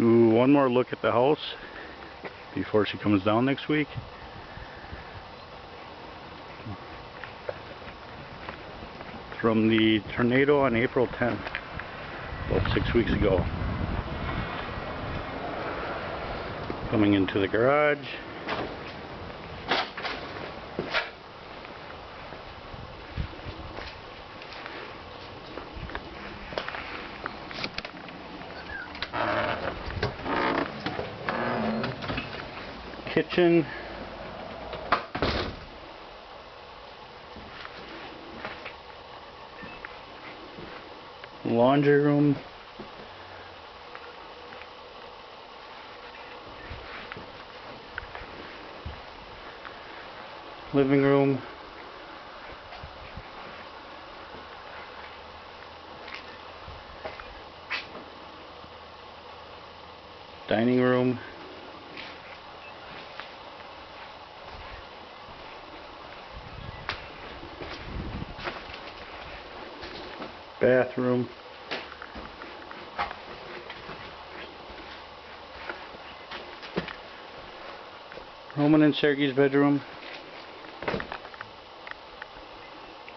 do one more look at the house before she comes down next week. From the tornado on April 10th, about 6 weeks ago. Coming into the garage. Kitchen. Laundry room. Living room. Dining room. Bathroom. Roman and Sergey's bedroom.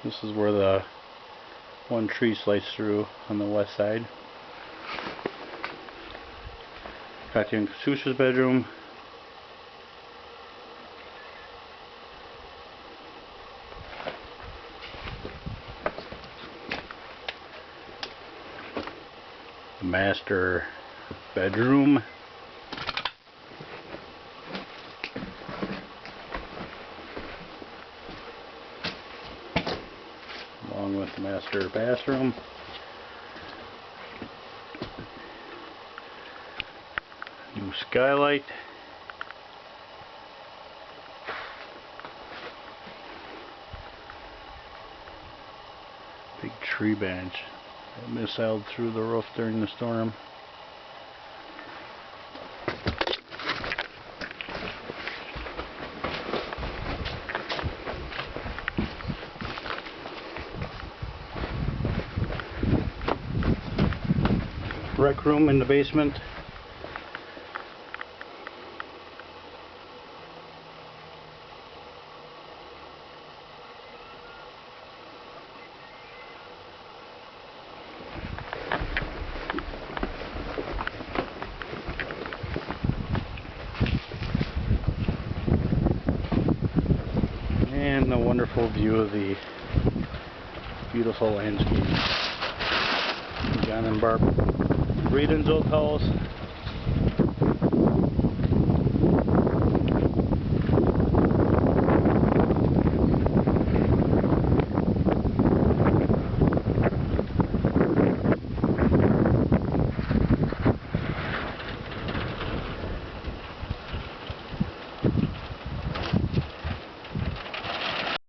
This is where the one tree sliced through on the west side. Katya and Ksusha's bedroom. Master bedroom. Along with the master bathroom. New skylight. Big tree branch that missiled through the roof during the storm. Rec room in the basement. And a wonderful view of the beautiful landscape. John and Barb Braden's old house.